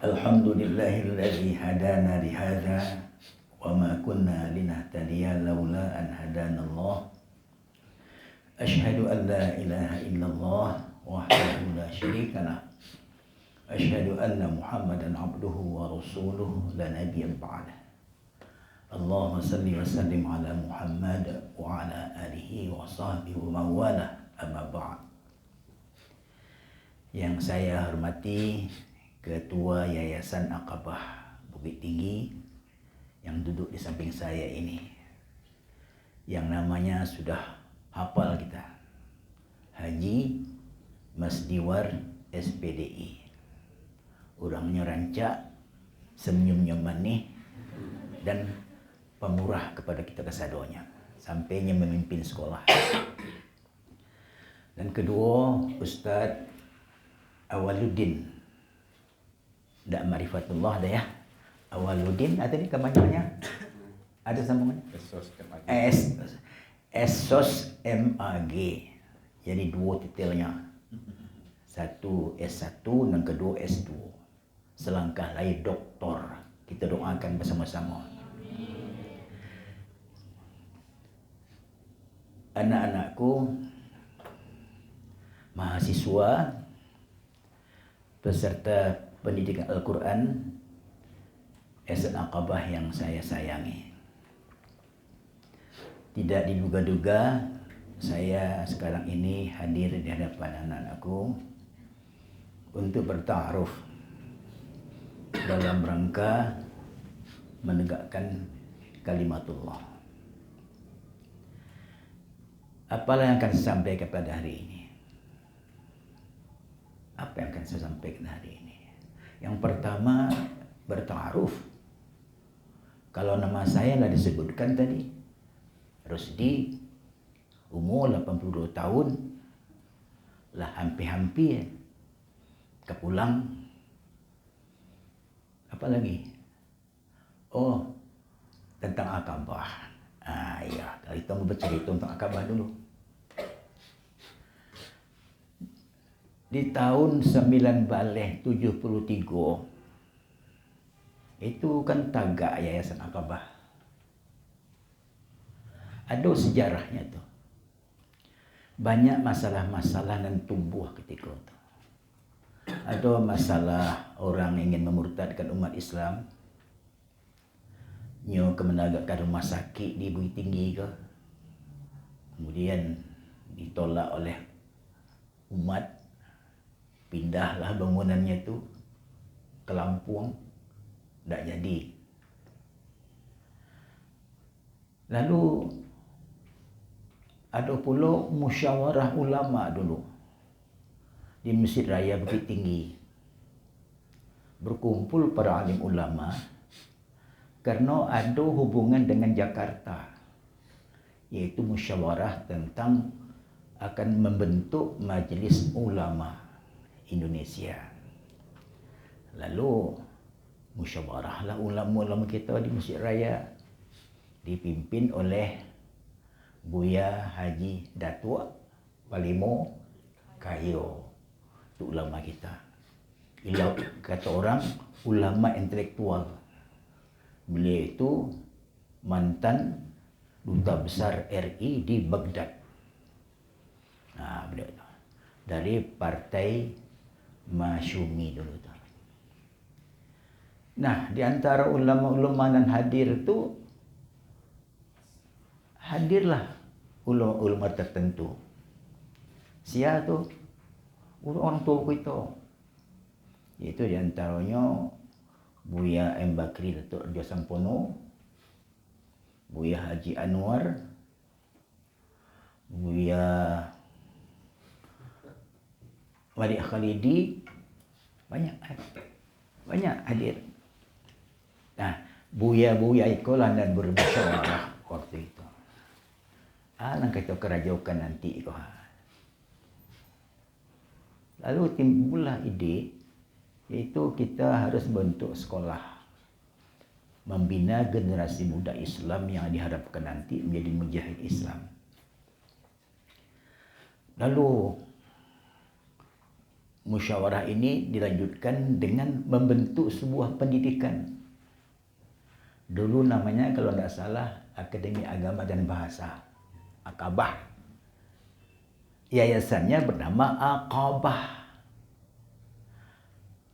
Alhamdulillahilladzi hadana lihadza wa ma kunna linahtadiya laula an hadanallah. Asyhadu an la ilaha illallah wahdahu la syarika lah. Asyhadu anna Muhammadan abduhu wa rasuluhu la nabiyya ba'dah. Allahumma salli wa sallim ala Muhammad wa ala alihi wa sahbihi wa mawala amma ba'd. Yang saya hormati Ketua Yayasan Aqabah Bukit Tinggi yang duduk di samping saya ini, yang namanya sudah hafal kita, Haji Masdiwar SPDI. Orangnya rancak, senyumnya manis, dan pemurah kepada kita kesadonya, sampainya memimpin sekolah. Dan kedua, Ustaz Awaluddin, tidak Marifatullah dah ya. Awaluddin ada ni kepanjangannya? Ada sambungannya? Esos MAG. Jadi dua titelnya. Satu S1 dan kedua S2. Selangkah lain doktor. Kita doakan bersama-sama. Anak-anakku, mahasiswa, peserta pendidikan Al-Quran Yayasan Aqabah yang saya sayangi. Tidak diduga-duga saya sekarang ini hadir di hadapan anak-anakku untuk bertaaruf dalam rangka menegakkan kalimatullah. Apalah yang akan saya sampaikan pada hari ini? Apa yang akan saya sampaikan hari ini? Yang pertama, bertaaruf. Kalau nama saya lah disebutkan tadi, Rusdi, umur 82 tahun, lah hampir-hampir kepulang. Apa lagi? Oh, tentang Aqabah. Ya, kita mau bercerita tentang Aqabah dulu. Di tahun 1973 itu kan tagak Yayasan Aqabah. Ada sejarahnya tuh. Banyak masalah-masalah yang tumbuh ketika itu. Ada masalah orang ingin memurtadkan umat Islam, nyo ke menegakkan rumah sakit di Bukit Tinggi ke. Kemudian ditolak oleh umat. Pindahlah bangunannya itu ke Lampung, tak jadi. Lalu ada pula musyawarah ulama dulu di Masjid Raya Bukit Tinggi. Berkumpul para alim ulama karena ada hubungan dengan Jakarta, yaitu musyawarah tentang akan membentuk Majlis Ulama Indonesia. Lalu musyawarahlah ulama-ulama kita di Masjid Raya dipimpin oleh Buya Haji Datuk Palimo Kayo. Itu ulama kita. Kata orang ulama intelektual. Beliau itu mantan duta besar RI di Baghdad. Beliau itu dari partai Masyumi dulu tu. Nah, di antara ulama-ulama yang hadir tu, hadirlah ulama tertentu. Siapa tu? Orang tua kita. Iaitu di antaranya Buya M. Bakri Datuk Raja Sampono, Buya Haji Anwar, Buya Wali Khalidi, banyak hadir. Nah, buya-buya ikolah dan bermusyawarah waktu itu. Nang kita kerajaukan nanti iko. Lalu timbullah ide, yaitu kita harus bentuk sekolah membina generasi muda Islam yang diharapkan nanti menjadi mujahid Islam. Lalu musyawarah ini dilanjutkan dengan membentuk sebuah pendidikan. Dulu namanya kalau tidak salah Akademi Agama dan Bahasa, Aqabah. Yayasannya bernama Aqabah.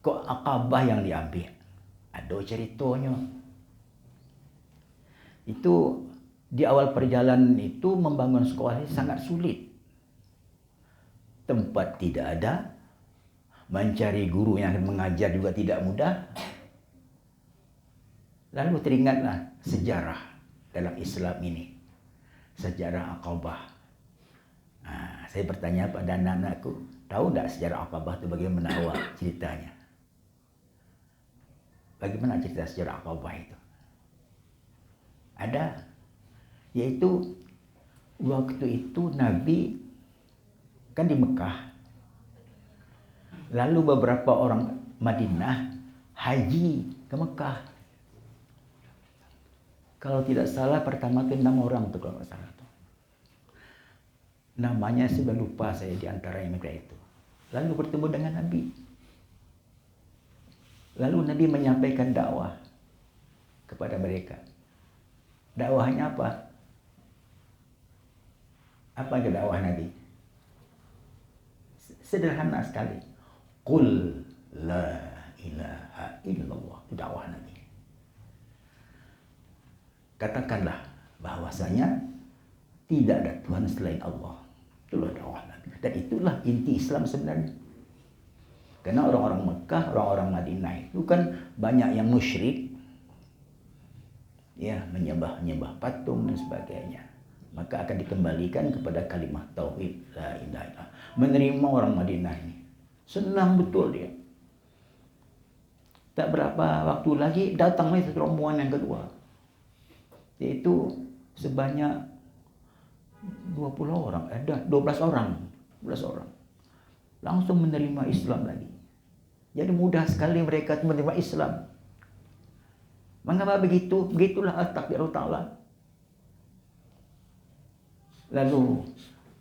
Kok Aqabah yang diambil? Ada ceritanya. Itu di awal perjalanan itu membangun sekolah ini sangat sulit. Tempat tidak ada, mencari guru yang mengajar juga tidak mudah. Lalu teringatlah sejarah dalam Islam ini. Sejarah Aqabah. Saya bertanya pada anak-anakku, tahu tidak sejarah Aqabah itu bagaimana awal ceritanya? Bagaimana cerita sejarah Aqabah itu? Ada. Yaitu waktu itu Nabi kan di Mekah. Lalu beberapa orang Madinah haji ke Mekah. Kalau tidak salah pertama itu 6 orang tuh kalau nggak salah tuh. Namanya sudah lupa saya di antara yang mereka itu. Lalu bertemu dengan Nabi. Lalu Nabi menyampaikan dakwah kepada mereka. Dakwahnya apa? Apa itu dakwah Nabi? Sederhana sekali. Qul la ilaha illallah. Itu dakwah Nabi. Katakanlah bahwasanya tidak ada Tuhan selain Allah. Itulah dakwah Nabi. Dan itulah inti Islam sebenarnya. Karena orang-orang Mekah, orang-orang Madinah itu kan banyak yang musyrik. Ya, menyembah patung dan sebagainya. Maka akan dikembalikan kepada kalimat tauhid la ilaha illallah. Menerima orang Madinah ini. Senang betul dia. Tak berapa waktu lagi datang lagi rombongan yang kedua. Yaitu sebanyak 20 orang, 12 orang. 12 orang. Langsung menerima Islam lagi. Jadi mudah sekali mereka menerima Islam. Mengapa begitu? Begitulah at-takbirul ta'ala. Lalu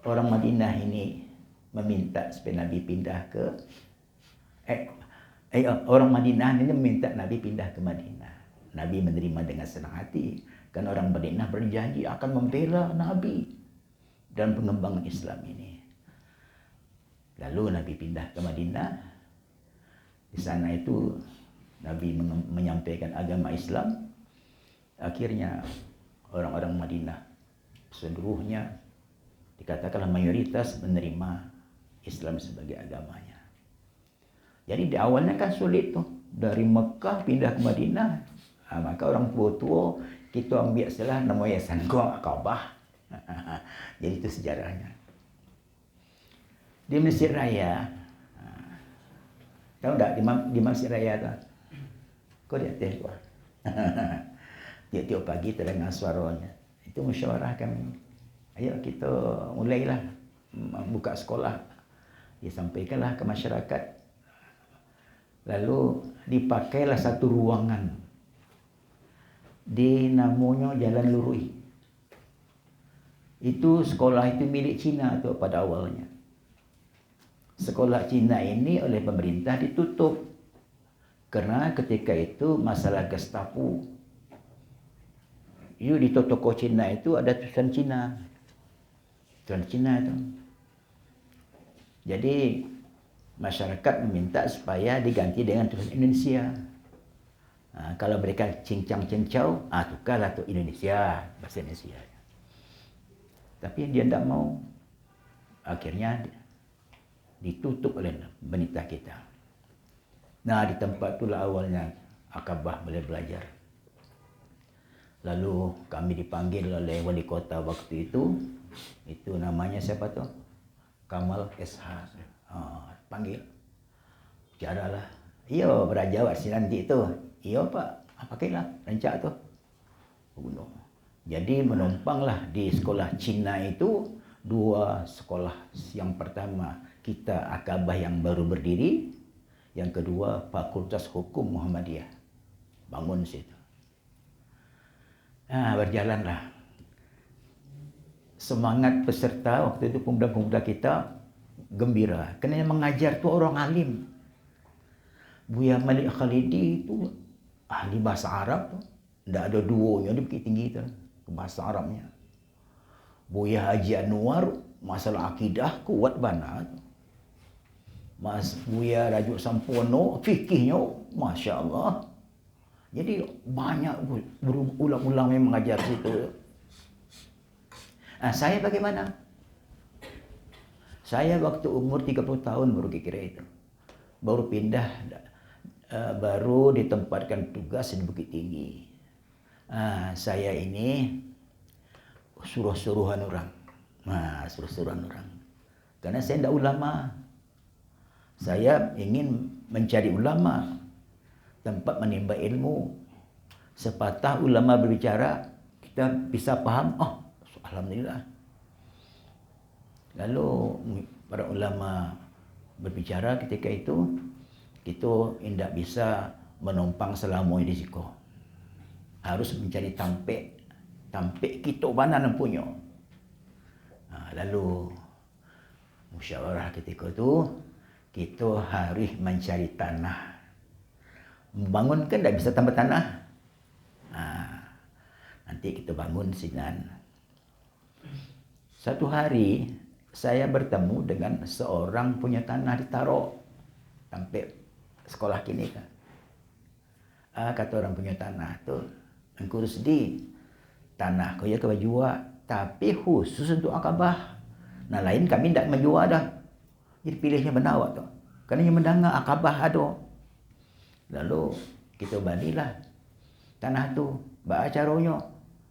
orang Madinah ini meminta supaya Nabi pindah ke orang Madinah ini meminta Nabi pindah ke Madinah. Nabi menerima dengan senang hati. Karena orang Madinah berjanji akan membela Nabi dan pengembangan Islam ini. Lalu Nabi pindah ke Madinah. Di sana itu Nabi menyampaikan agama Islam. Akhirnya orang-orang Madinah seluruhnya dikatakanlah mayoritas menerima Islam sebagai agamanya. Jadi di awalnya kan sulit tuh. Dari Mekah pindah ke Madinah. Maka orang tua-tua kita ambil salah nama yayasan Aqabah. Jadi itu sejarahnya. Di Mesir Raya, tahu tak di Mesir Raya tu? Kau di atas tu. Tiap-tiap pagi terdengar suaranya. Itu musyawarah kami. Ayo kita mulailah buka sekolah. Disampaikanlah ke masyarakat. Lalu dipakailah satu ruangan. Di namanya Jalan Lurui. Itu sekolah itu milik Cina tu pada awalnya. Sekolah Cina ini oleh pemerintah ditutup. Karena ketika itu masalah Gestapo. Di toko Cina itu ada tulisan Cina. Tulisan Cina itu. Jadi masyarakat meminta supaya diganti dengan tulisan Indonesia. Kalau mereka cincang-cincau, tukarlah tu Indonesia, bahasa Indonesia. Tapi dia tidak mau. Akhirnya ditutup oleh pemerintah kita. Nah, di tempat itulah awalnya Aqabah boleh belajar. Lalu kami dipanggil oleh wali kota waktu itu. Itu namanya siapa tu? Kamal SH. Panggil. Bicaralah. Iyo, berajawat si nanti tu. Iyo pak, pakailah rancak tu. Jadi menumpanglah di sekolah Cina itu 2 sekolah. Yang pertama kita Aqabah yang baru berdiri. Yang kedua Fakultas Hukum Muhammadiyah. Bangun situ. Berjalanlah. Semangat peserta waktu itu pemuda-pemuda kita gembira. Kerana yang mengajar tu orang alim. Buya Malik Khalidi itu ahli bahasa Arab tu. Tidak ada duonya, dia bukit tinggi tu. Bahasa Arabnya. Buya Haji Anwar, masalah akidah kuat banget. Mas Buya Rajuk Sampono, fikihnya, Masya Allah. Jadi banyak ulang-ulang yang mengajar situ. Saya bagaimana? Saya waktu umur 30 tahun baru kira itu. Baru pindah, baru ditempatkan tugas di Bukit Tinggi. Saya ini suruh-suruhan orang. Suruh-suruhan orang. Karena saya tidak ulama. Saya ingin mencari ulama. Tempat menimba ilmu. Sepatah ulama berbicara, kita bisa faham. Alhamdulillah. Lalu para ulama berbicara ketika itu, kita tidak bisa menumpang selamanya di situ. Harus mencari tampik kita mana nampunya. Lalu musyawarah ketika itu, kita harus mencari tanah. Membangun kan tidak bisa tambah tanah. Nanti kita bangun sinan. Satu hari saya bertemu dengan seorang punya tanah di Taro, sampai sekolah kini kan. Kata orang punya tanah tu, engkau sedih tanah kau ya kau jual, tapi khusus untuk Akabah. Nah lain kami tidak menjual dah. Jadi pilihnya benar awak tu. Kerana yang mendengar Akabah ada. Lalu kita balilah tanah tu. Baca caranya.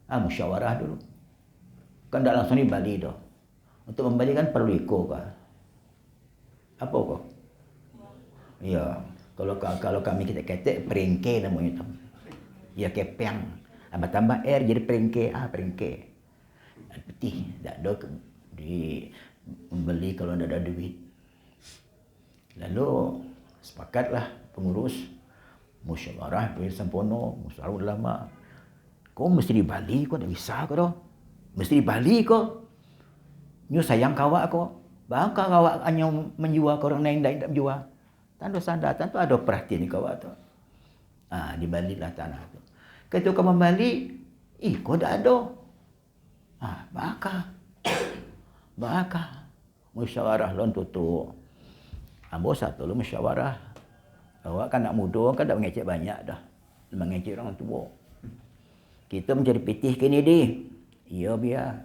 Musyawarah dulu. Kan tak langsung dibali dah. Untuk membalikan perlu ikut kah? Apa kau? Ya, kalau kami kita kata peringke namanya tu. Ya kepeng. Tambah air jadi peringke. Peringke. Putih. Tak ada di membeli kalau tidak ada duit. Lalu sepakatlah pengurus musyawarah Sampono, musyawarah ulama. Kau mesti di Bali, kau tak bisa kau dah. Mesti di Bali kau. Nyu sayang kawak kau. Bangka kawak hanya menjual ke orang lain tak menjual. Tanda sadar, tentu ada perhatian di kawak tu. Di Bali lah tanah tu. Ketika kau membali, kau tak ada. Bakar. Musyawarah lon tutup. Ambo satu lu musyawarah. Awak kan nak muda kan tak mengecek banyak dah. Mengecek orang tua. Kita mencari pitih kini di. Ya biar.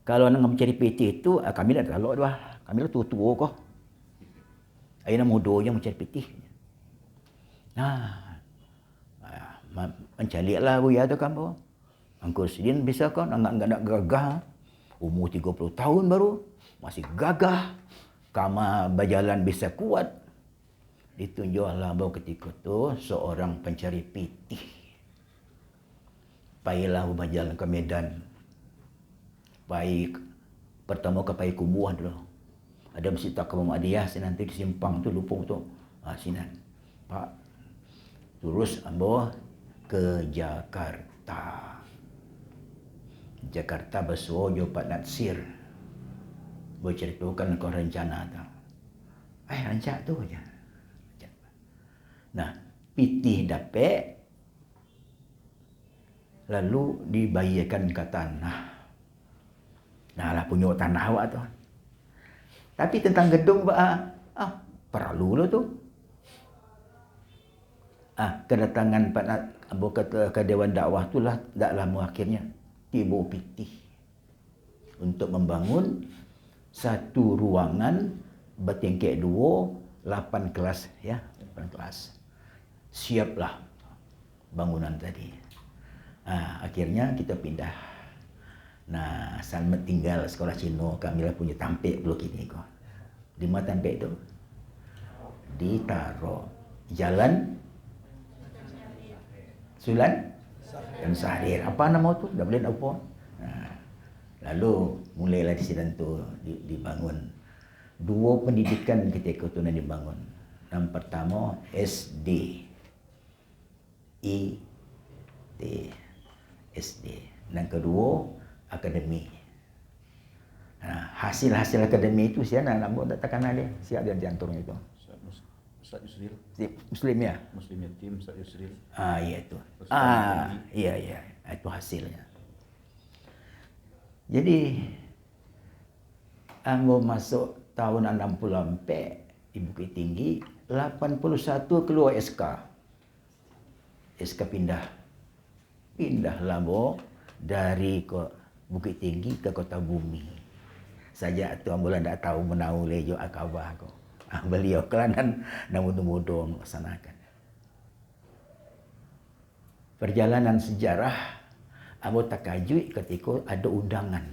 Kalau nak mencari pitih tu kami dah talak dah. Kami dah tua kau. Aina muda yang mencari pitih. Mencarilah buaya tu kamu. Angkor sidin bisa kau nak gagah. Umur 30 tahun baru masih gagah. Kama berjalan bisa kuat. Ditunjuklah bahawa ketika itu seorang pencari pitih. Pailah berjalan ke Medan. Pertama ke Pai Kubuah dulu. Ada Masjid Taqwa Muhammadiyah, nanti di simpang tu lupung tu. Sinan. Pak. Terus ambo ke Jakarta. Jakarta bersuara Pak Natsir. Berceritakan kau rencana tu. Rancak tu aja. Nah, pitih dapat lalu dibayarkan ke tanah. Lah punya tanah awak tu. Tapi tentang gedung perlu lah tu. Kedatangan Pak Abu ke Dewan Dakwah tu lah tak lama akhirnya tiba pitih untuk membangun satu ruangan bertingkat 2, 8 kelas ya, 8 kelas. Siaplah bangunan tadi. Akhirnya kita pindah. Nah, Salmet tinggal sekolah Cina, kami lah punya tampik blok ini kau. Di mana tampik tu? Ditaruh Jalan Sulan dan Sahrir. Apa nama tu? Dah boleh apa? Lalu mulailah di situ tu dibangun. 2 pendidikan ketika itu nak dibangun. Yang pertama SD. SD. Yang kedua akademi. Hasil-hasil akademi itu siapa nak buat tak kenal dia. Siapa dia jantung itu? Ustaz Yusril. Muslim ya? Muslim Yatim Ustaz Yusril. Iya itu. Iya. Itu hasilnya. Jadi ambo masuk tahun 64 di Bukit Tinggi, 81 keluar SK. SK pindah Labo dari Bukit Tinggi ke Kota Bumi. Saja tu ambulan tak tahu menau lejo akabah ko. Beliau kelanan mudah-mudah melaksanakan. Perjalanan sejarah ambo takajui ketika ada undangan.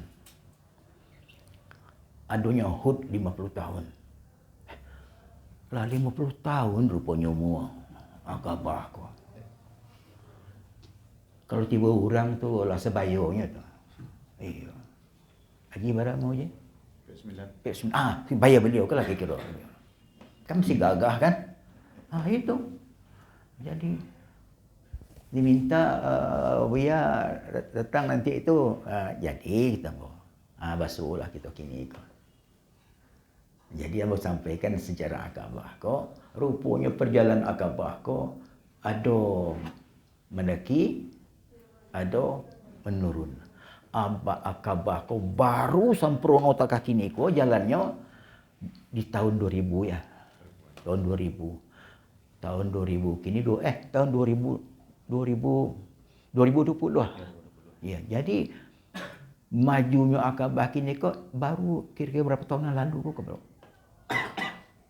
Adunya HUT 50 tahun. Lah 50 tahun rupanya mua akabah ko. Kalau tiba orang tu lah sebayonya tu. Iya. Haji barang mau je? P9. Bayar beliau ke lah kira. Kan mesti gagah kan? Itu. Jadi diminta Buya datang nanti itu. Jadi kita mau. Basuhlah kita kini. Jadi yang mau sampaikan sejarah akabah ko. Rupanya perjalanan akabah ko ada mendaki, ada menurun. Akabah ko baru samprono tak kaki ni ko jalannya di tahun 2000 ya. Tahun 2000. Tahun 2000 kini tahun 2020 lah. Ya, jadi majunya akabah kini ko baru kira-kira berapa tahun yang lalu ko bro.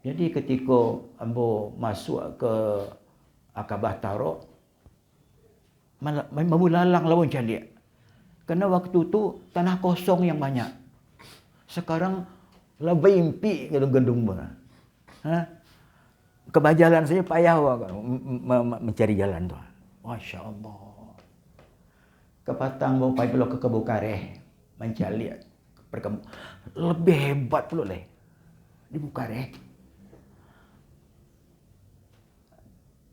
Jadi ketika ambo masuk ke akabah Taro memulalang lawan calik. Karena waktu itu tanah kosong yang banyak. Sekarang lebih impi gedung-gedung mana. Kebajalan saja payah mencari jalan tu. Masya Allah. Kepatang bawa pai pula ke Bukareh mencari lebih hebat pula leh di Bukareh.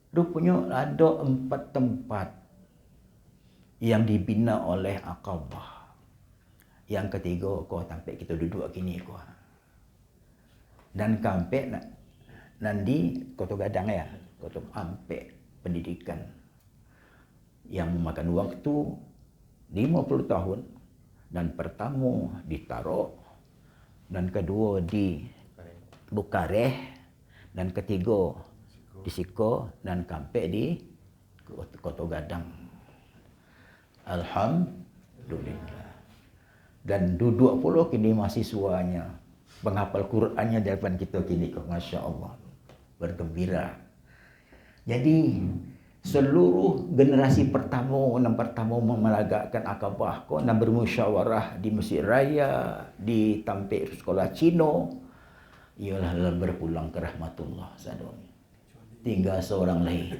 Rupanya ada 4 tempat yang dibina oleh akabah. Yang ketiga, sampai kita duduk kini ko. Dan sampai nanti Kota Gadang ya, Kota sampai pendidikan yang memakan waktu 50 tahun. Dan pertama di Taro, dan kedua di Bukareh, dan ketiga di Siko, dan sampai di Kota Gadang. Alhamdulillah. Dan duduk pula kini mahasiswanya, penghafal Qurannya di depan kita kini kok, Masya Allah, bergembira. Jadi seluruh generasi pertama memelagakkan akabah ko dan bermusyawarah di Mesir Raya, di tampik sekolah Cino, ialah berpulang ke rahmatullah sadoni. Tinggal seorang lagi,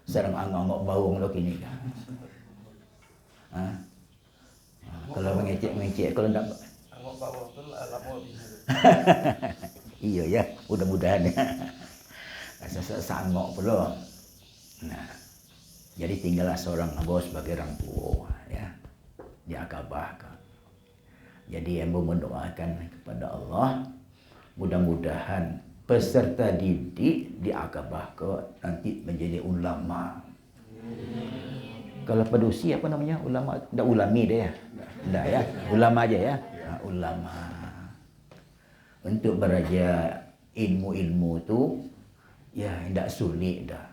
sarang angok bawang lo kini kan. Kalau mengecek kalau enggak iya ya, mudah-mudahan ya. Sangok pula. Nah, jadi tinggallah seorang bos sebagai orang tua ya. Di akabah. Jadi yang mendoakan kepada Allah, mudah-mudahan peserta didik di akabah nanti menjadi ulama. Kalau pedusi apa namanya? Ulama, enggak ulami dia ya. Enggak ya, ulama aja ya. Ulama. Untuk belajar ilmu-ilmu itu ya tidak sulit dah.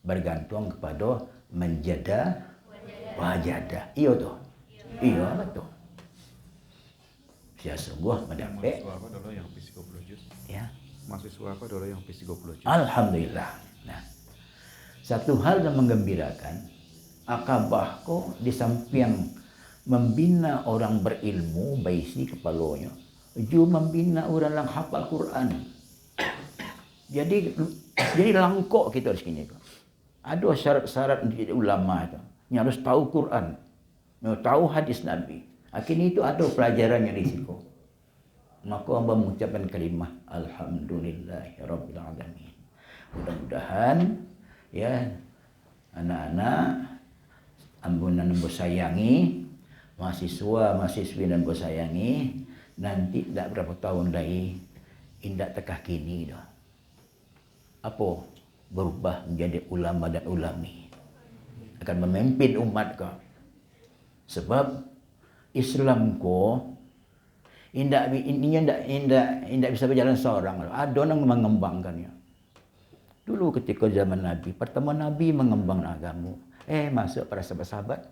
Bergantung kepada menjada wajada. Iya toh. Iya betul. Saya sungguh mendapat. Mahasiswa apa dulu yang habis 30 juz? Ya. Mahasiswa apa dulu yang habis 30 juz? Alhamdulillah. Nah, satu hal yang menggembirakan, akabah ko di samping membina orang berilmu baisi kepalanya, juga membina orang yang hafal Quran. Jadi langkok kita di sini. Ada syarat-syarat menjadi ulama itu. Yang harus tahu Quran, tahu hadis Nabi. Akhirnya itu ada pelajarannya di situ. Maka hamba mengucapkan kalimah Alhamdulillahirabbil alamin. Mudah-mudahan ya anak-anak ambunan sayangi, mahasiswa, mahasiswi dan sayangi, nanti tidak berapa tahun lagi indak tekah kini dah. Apa berubah menjadi ulama dan ulami akan memimpin umat kau. Sebab Islam ko indak bisa berjalan seorang. Ada orang mengembangkannya. Dulu ketika zaman Nabi, pertama Nabi mengembangkan agama. Masuk para sahabat-sahabat.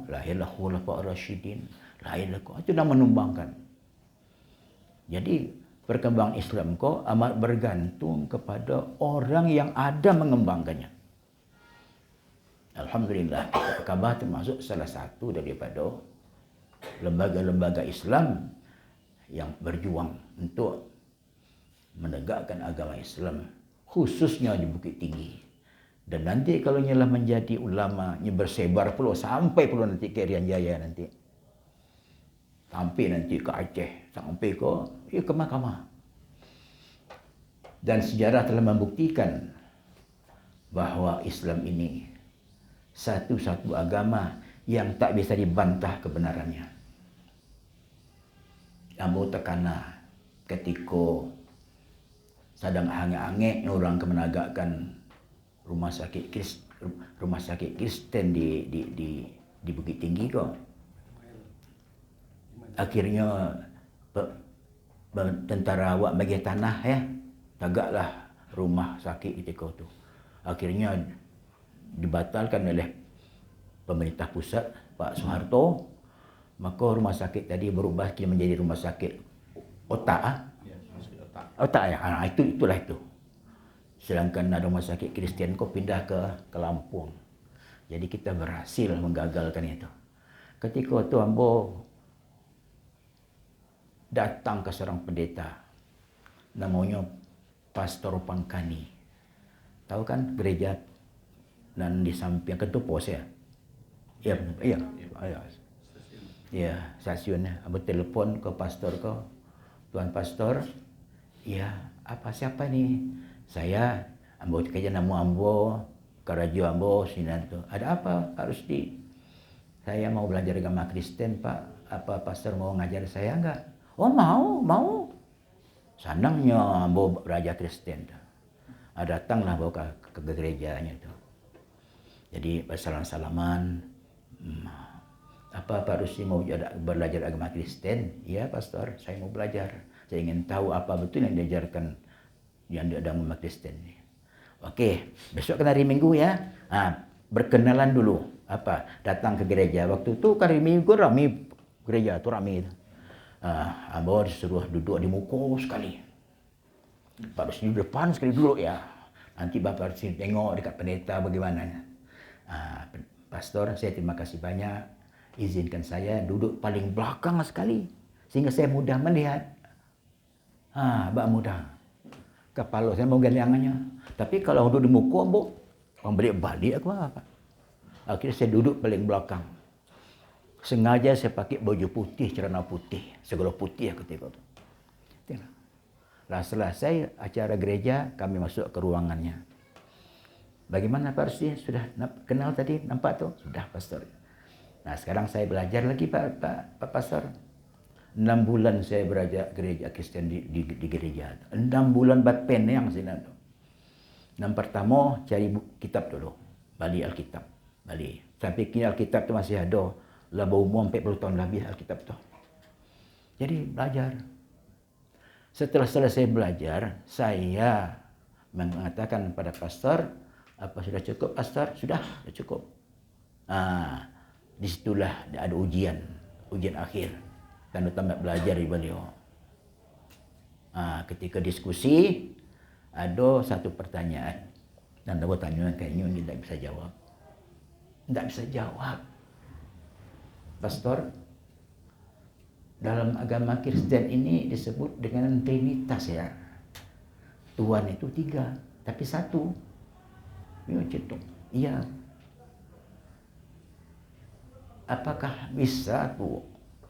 Lahirlah khulafa ar-rasyidin. Lahirlah kau. Itu dah menumbangkan. Jadi perkembangan Islam kau amat bergantung kepada orang yang ada mengembangkannya. Alhamdulillah, Kabah termasuk salah satu daripada lembaga-lembaga Islam yang berjuang untuk menegakkan agama Islam, khususnya di Bukit Tinggi. Dan nanti kalau nyalah menjadi ulama, bersebar pula sampai pula nanti ke Irian Jaya nanti. Sampai nanti ke Aceh, sampai ke mahkamah. Dan sejarah telah membuktikan bahwa Islam ini satu-satu agama yang tak bisa dibantah kebenarannya. Ambo tekana ketika sedang hangat-hangatnya orang menegakkan rumah sakit Kristen di Bukit Tinggi kok. Akhirnya tentara awak bagi tanah tagaklah rumah sakit ketika itu. Akhirnya dibatalkan oleh pemerintah pusat Pak Soeharto, maka rumah sakit tadi berubah menjadi rumah sakit otak. Otak ya, itulah itu. Sedangkan ada rumah sakit Kristen kok pindah ke Lampung. Jadi kita berhasil menggagalkan itu. Ketika itu ambo datang ke seorang pendeta, namanya Pastor Pangkani. Tahu kan gereja dan di samping Ketupos ya? Iya. Ya, stasiunnya. Ambo telepon ke pastor Tuan Pastor. Ya, siapa nih? Saya ambo kerja nama ambo, karajo ambo sinan tuh. Ada apa Pak Rusdi? Saya mau belajar agama Kristen, Pak. Apa pastor mau ngajar saya enggak? Oh, mau. Senangnya ambo belajar Kristen tuh. Datanglah bawa ke gerejanya tuh. Jadi salam-salaman. Apa Pak Rusdi mau belajar agama Kristen? Iya, pastor, saya mau belajar. Saya ingin tahu apa betul yang diajarkan yang ada agama Kristen ini. Oke, besok kan hari Minggu ya. Berkenalan dulu. Datang ke gereja. Waktu itu kan hari Minggu ramai gereja itu ramai. Ambo disuruh duduk di muka sekali. Pak Rusdi di depan sekali duduk ya. Nanti Bapak Rusdi tengok dekat pendeta bagaimana. Pastor, saya terima kasih banyak. Izinkan saya duduk paling belakang sekali. Sehingga saya mudah melihat. Mudah. Kepala saya mau ganyangannya. Tapi kalau duduk di muka, orang balik aku apa. Akhirnya saya duduk paling belakang. Sengaja saya pakai baju putih, celana putih. Segala putih ketika itu. Nah, selesai acara gereja, kami masuk ke ruangannya. Bagaimana Pak Rusdi? Sudah kenal tadi? Nampak tuh? Sudah, Pastor. Nah, sekarang saya belajar lagi Pak Pastor. 6 bulan saya belajar gereja Kristen di gereja. 6 bulan bat pen yang sini tuh. Yang pertama cari kitab dulu. Bali Alkitab. Bali. Sampai kini Alkitab itu masih ada. Laba umur 40 tahun lebih Alkitab tuh. Jadi belajar. Setelah selesai belajar, saya mengatakan pada pastor, apa sudah cukup pastor? Sudah cukup. Disitulah ada ujian akhir. Tanda tamat belajar di beliau. Ketika diskusi, ada satu pertanyaan. Dan ada pertanyaan kayaknya tidak bisa jawab. Tidak bisa jawab. Pastor, dalam agama Kristen ini disebut dengan Trinitas ya. Tuhan itu 3, tapi 1. Iya. Apakah bisa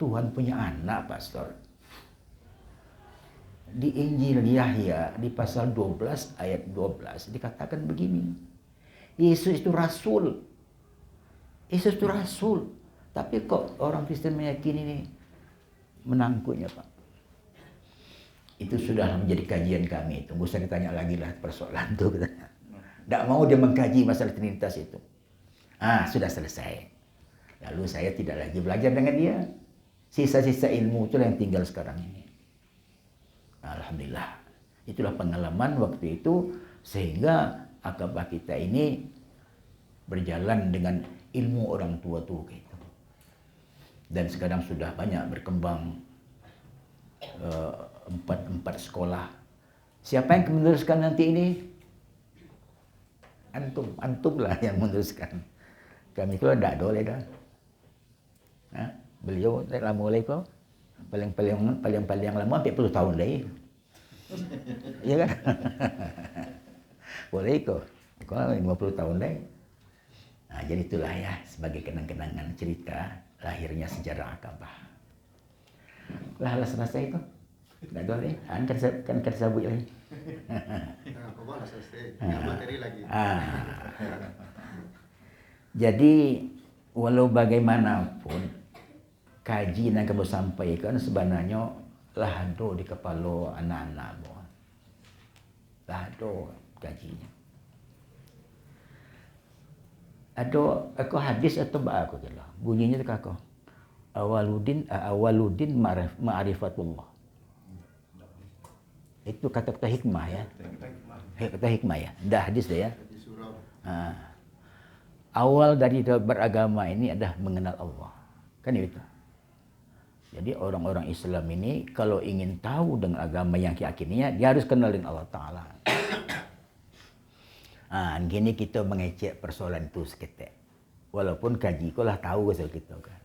Tuhan punya anak, Pastor? Di Injil Yahya di pasal 12 ayat 12 dikatakan begini. Yesus itu rasul. Yesus itu rasul. Tapi kok orang Kristen meyakini ini menangkutnya Pak. Itu sudah menjadi kajian kami. Tunggu saya ditanya lagi lah persoalan itu. Tidak mau dia mengkaji masalah Trinitas itu. Sudah selesai. Lalu saya tidak lagi belajar dengan dia. Sisa-sisa ilmu itulah yang tinggal sekarang ini. Alhamdulillah. Itulah pengalaman waktu itu sehingga akabah kita ini berjalan dengan ilmu orang tua tuh gitu. Dan sekarang sudah banyak berkembang empat sekolah. Siapa yang meneruskan nanti ini? Antum lah yang meneruskan. Kami kalau tidak boleh dah. Beliau lama oleh kau paling lama 40 tahun lagi. Iya kan? Boleh kau 50 tahun lagi. Jadi itulah ya sebagai kenang-kenangan cerita lahirnya sejarah Akabah. Lah selesai itu. Tidak boleh, kan sabut lagi. Materi lagi. Jadi walau bagaimanapun kaji yang kamu sampaikan sebenarnya lahado di kepala anak-anak. Lahado kajinya. Aku hadis atau aku jelah. Bunyinya aku. Awaludin ma'rifatullah. Itu kata-kata hikmah ya. Kata hikmah ya. Dah hadis dah ya. Awal dari beragama ini adalah mengenal Allah. Kan itu. Jadi orang-orang Islam ini kalau ingin tahu dengan agama yang diyakininya, dia harus kenal dengan Allah Ta'ala. Gini kita mengecek persoalan itu seketik. Walaupun kaji kau lah tahu soal kita kan.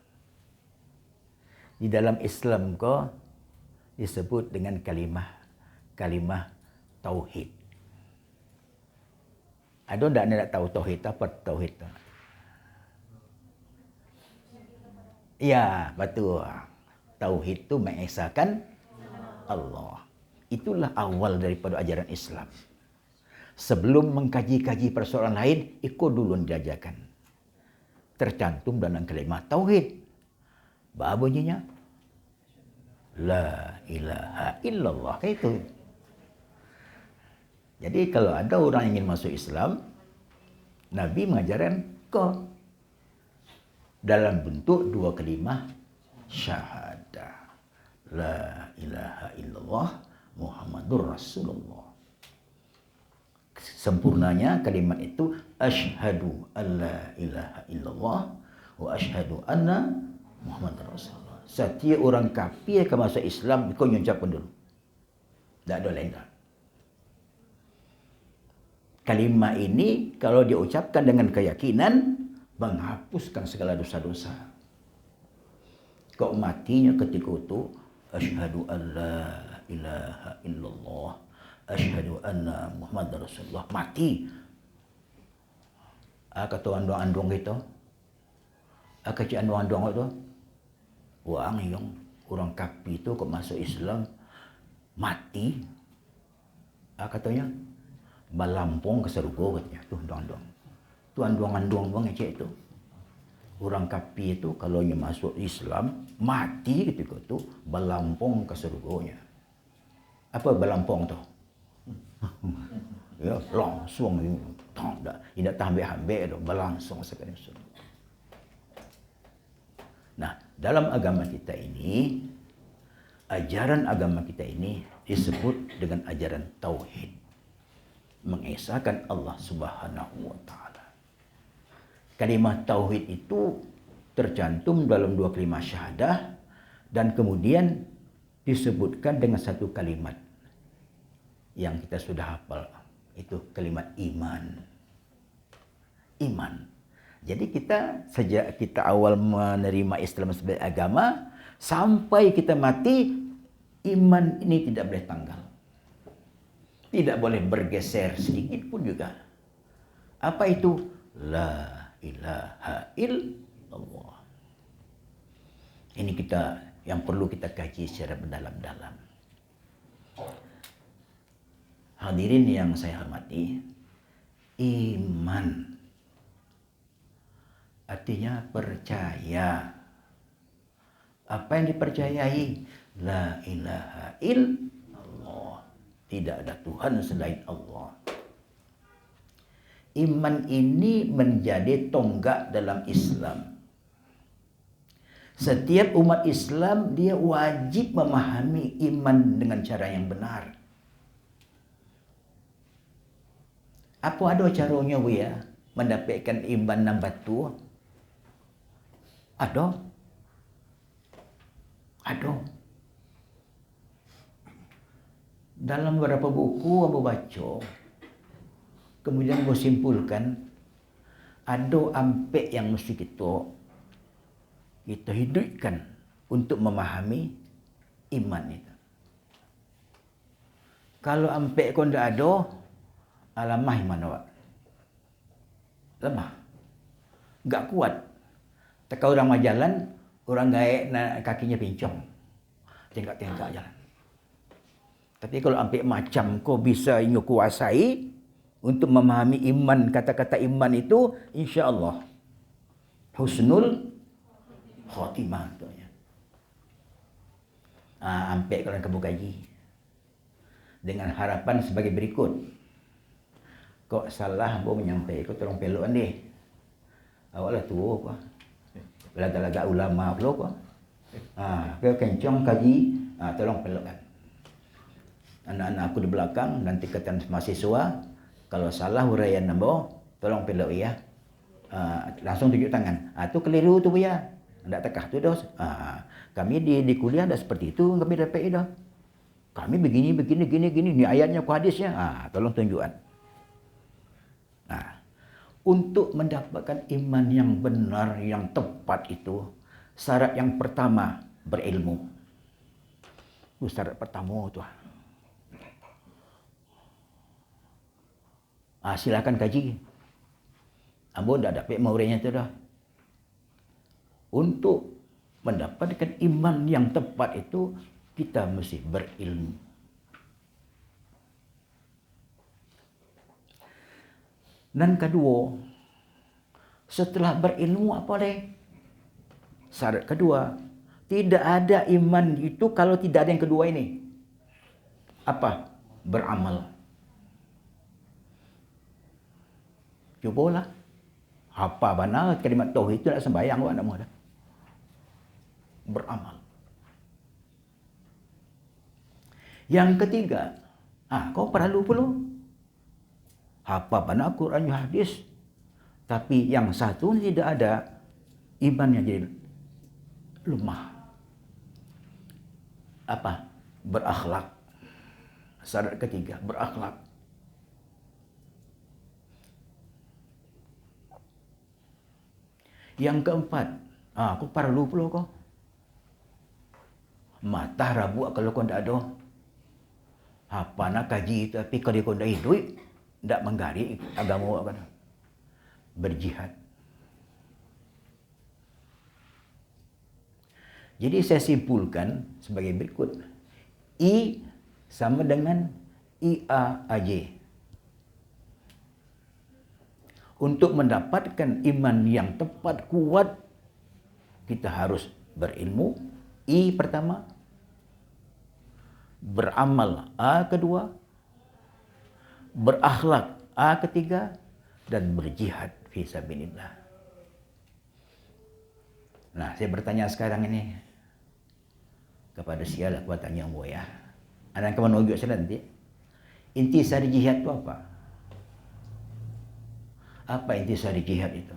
Di dalam Islam kau disebut dengan kalimah tauhid. Ada ndak nak tahu tauhid apa tauhid tu? Ya, betul. Tauhid itu mengesahkan Allah. Itulah awal daripada ajaran Islam. Sebelum mengkaji-kaji persoalan lain, ikut dulu diajarkan. Tercantum dalam kalimat tauhid. Apa bunyinya? La ilaha illallah. Kayak itu. Jadi kalau ada orang ingin masuk Islam, Nabi mengajarkan kau dalam bentuk dua kalimat syahadah. La ilaha illallah Muhammadur Rasulullah. Sempurnanya kalimat itu asyhadu alla ilaha illallah wa asyhadu anna Muhammadar Rasulullah. Setiap orang kafir yang masuk Islam kau ucapkan dulu. Tak ada lain dah. Kalimat ini kalau diucapkan dengan keyakinan menghapuskan segala dosa-dosa. Kau matinya ketika itu asyhadu alla ilaha illallah asyhadu anna Muhammadar Rasulullah, mati. Kata andong-andong gitu. Kecik andong-andong itu. Orang yang orang kafir itu kok masuk Islam mati. Katanya balampong ke surga katanya. Tuh andong-andong. Tuh andong-andong bang cek itu. Orang kafir itu kalau dia masuk Islam mati ketika itu balampong ke surganya. Apa balampong tu? Ya langsung tidak tambah-tambah itu langsung sekali surga. Nah, dalam agama kita ini ajaran agama kita ini disebut dengan ajaran tauhid. Mengesahkan Allah Subhanahu wa taala. Kalimat tauhid itu tercantum dalam dua kalimat syahadah dan kemudian disebutkan dengan satu kalimat yang kita sudah hafal, itu kalimat iman. Iman. Jadi kita sejak kita awal menerima Islam sebagai agama sampai kita mati, iman ini tidak boleh tanggal. Tidak boleh bergeser sedikit pun juga. Apa itu? La ilaha illallah. Ini yang perlu kita kaji secara mendalam-dalam. Hadirin yang saya hormati, iman artinya percaya Apa yang dipercayai? La ilaha illallah. Tidak ada Tuhan selain Allah. Iman ini menjadi tonggak dalam Islam. Setiap umat Islam dia wajib memahami iman dengan cara yang benar. Apa ada caranya ya mendapatkan iman nambah tu? Ada. Dalam beberapa buku aku baca, kemudian aku simpulkan ada ampek yang mesti kita hidupkan untuk memahami iman itu. Kalau ampek kau tidak ada, alamah iman awak. Lemah. Enggak kuat. Teka orang mau jalan, orang gaek kakinya pincang. Tengok-tengok jalan. Tapi kalau ampek macam kau bisa ingat kuasai untuk memahami iman, kata-kata iman itu, insya-Allah husnul khotimah tu ya. Ampek kalau kamu kaji dengan harapan sebagai berikut. Kok salah bo menyampai kau tolong pelukan deh. Awaklah tu apa? Laga-laga ulama pula apa? Kau kencang kaji, tolong pelukan. Anak-anak aku di belakang dan tingkatan mahasiswa, kalau salah huraian nambah, tolong peluk ya. Langsung tunjuk tangan. Tu keliru tu ya. Ndak tekah tu dos. Kami di kuliah dah seperti itu, kami dapat dah. Kami begini. Ni ayatnya, ku hadisnya. Tolong tunjukkan. Untuk mendapatkan iman yang benar, yang tepat itu, syarat yang pertama berilmu. Itu syarat pertama tu. Silakan kaji. Ambo dah dapat maurenya tu dah. Untuk mendapatkan iman yang tepat itu, kita mesti berilmu. Dan kedua, setelah berilmu apa deh? Syarat kedua, tidak ada iman itu kalau tidak ada yang kedua ini. Apa? Beramal. Cubalah. Apa benar kalimat tauhid itu nak sembahyang awak nak mahu. Beramal. Yang ketiga, kau perlu pula. Apa benar Quran hadis. Tapi yang satu tidak ada, imannya jadi lemah. Apa? Berakhlak. Syarat ketiga, berakhlak. Yang keempat, aku perlu pula kau. Mata rabu kalau kau tidak ada. Apa nak kaji tapi kalau kau tidak hidup, tidak menggali agama apa nak. Berjihad. Jadi saya simpulkan sebagai berikut. I sama dengan IAAJ. Untuk mendapatkan iman yang tepat, kuat, kita harus berilmu. I pertama. Beramal. A kedua. Berakhlak. A ketiga. Dan berjihad fi sabilillah. Nah, saya bertanya sekarang ini kepada siapa aku tanya mu ya. Anak kamu nunjuk saya nanti. Intisari jihad itu apa? Apa intisari jihad itu?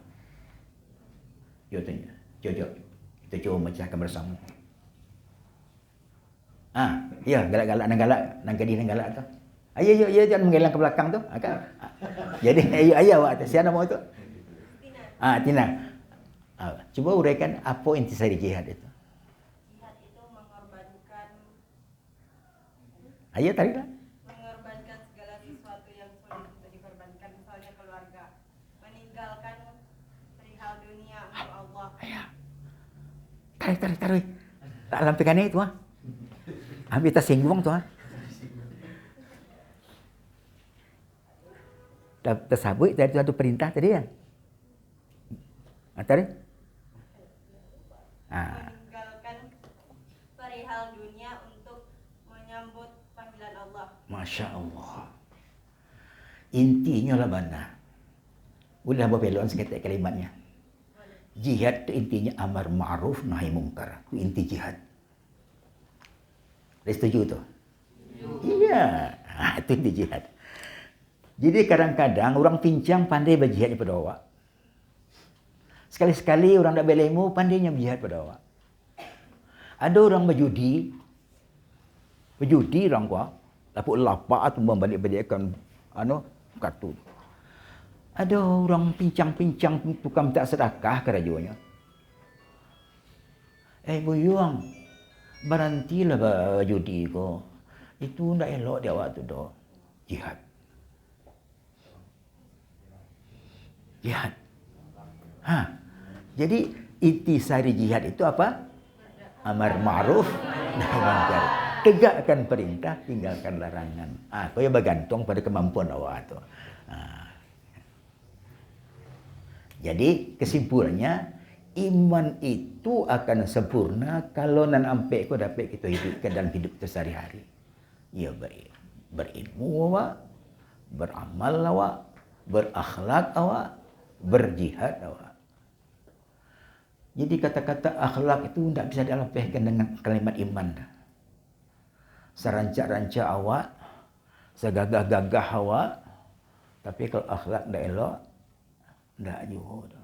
Yo tanya. Jom. Kita coba mecahkan bersama. Ya, galak-galak nang galak tu. Ayo jangan menggelang ke belakang tu. Jadi ayo awak siapa nama itu? Tina. Cuba uraikan apa intisari jihad itu. Jihad itu mengorbankan. Ayo tariklah. Mengorbankan segala sesuatu yang sulit untuk dikorbankan, misalnya keluarga. Meninggalkan perihal dunia untuk Allah. Tarik. Tak lampikan itu Ambil tas singgung tu Tersabut dari satu perintah tadi kan. Tarik. Meninggalkan Masya Allah. Intinya lah mana? Udah berbelok sekitar kalimatnya. Jihad itu intinya amar ma'ruf nahi mungkar. Itu inti jihad. Ada setuju tuh? Iya. Itu inti jihad. Jadi kadang-kadang orang pincang pandai berjihad pada awak. Sekali-sekali orang tak belemu pandainya berjihad pada awak. Ada orang berjudi orang kuah. Lapuk lapak atau membalik-balikkan kartu. Ada orang pincang-pincang tukang minta sedekah ke rajuannya. Buyuang, berhentilah berjudi ko. Itu ndak elok dia waktu tu. Jihad. Jihad. Jadi intisari jihad itu apa? Amar ma'ruf nahi munkar. Tegakkan perintah, tinggalkan larangan. Kau yang bergantung pada kemampuan awak tu. Jadi kesimpulannya iman itu akan sempurna kalau nan ampe kau dapat kita hidupkan dalam hidup kita sehari-hari. Ya berilmu awak, beramal awak, berakhlak awak, berjihad awak. Jadi kata-kata akhlak itu tidak bisa dilepaskan dengan kalimat iman. Serancak-rancak awak, segagah-gagah awak, tapi kalau akhlak tidak elok, tidak juga.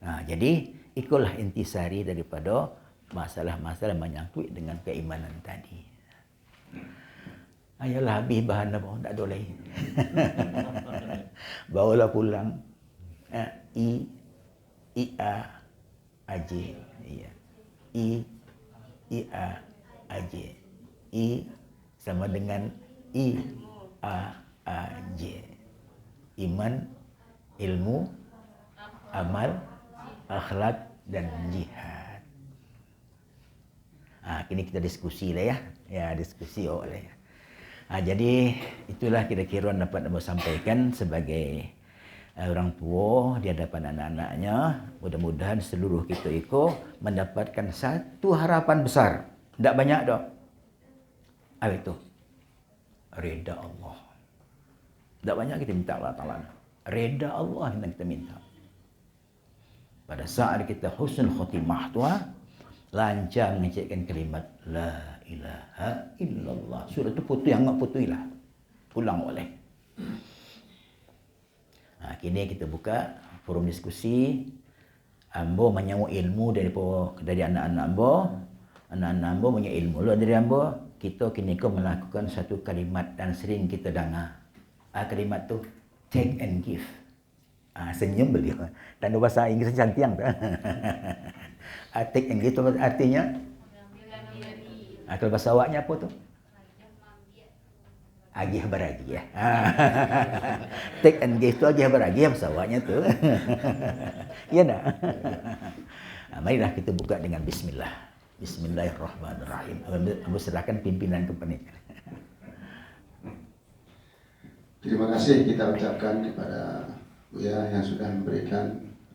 Nah, jadi itulah intisari daripada masalah-masalah menyangkut dengan keimanan tadi. Ayolah habis bahan apa, tak ada lagi. Bawalah pulang. I-A AJ. Iya. I-A AJ. I sama dengan I-A-A-J. Iman, ilmu, amal, akhlak, dan jihad. Kini kita diskusi lah ya. Ya, diskusi oleh. Jadi itulah kira-kira dapat saya sampaikan sebagai orang tua di hadapan anak-anaknya. Mudah-mudahan seluruh kita itu mendapatkan satu harapan besar. Tidak banyak dok. Apa itu? Reda Allah. Tidak banyak kita minta Allah Ta'ala. Reda Allah yang kita minta. Pada saat kita husnul khotimah tu, lancar mengucapkan kalimat La ilaha illallah. Surat itu putih, anggap putih lah. Pulang oleh. Kini kita buka forum diskusi. Ambo menyambut ilmu dari anak-anak ambo. Anak-anak ambo punya ilmu lah dari ambo. Kita kini melakukan satu kalimat dan sering kita dengar. Kalimat tu take and give. Senyum beliau. Dan bahasa Inggris cantiang tu. Take and give tu artinya? Kalau bahasa awaknya apa tu? Agih beragi ya. Take and give tu agih beragi bahasa awaknya tu. Ya tak? Marilah kita buka dengan bismillah. Bismillahirrahmanirrahim. Ambo serahkan pimpinan kepada. Terima kasih kita ucapkan kepada Buya yang sudah memberikan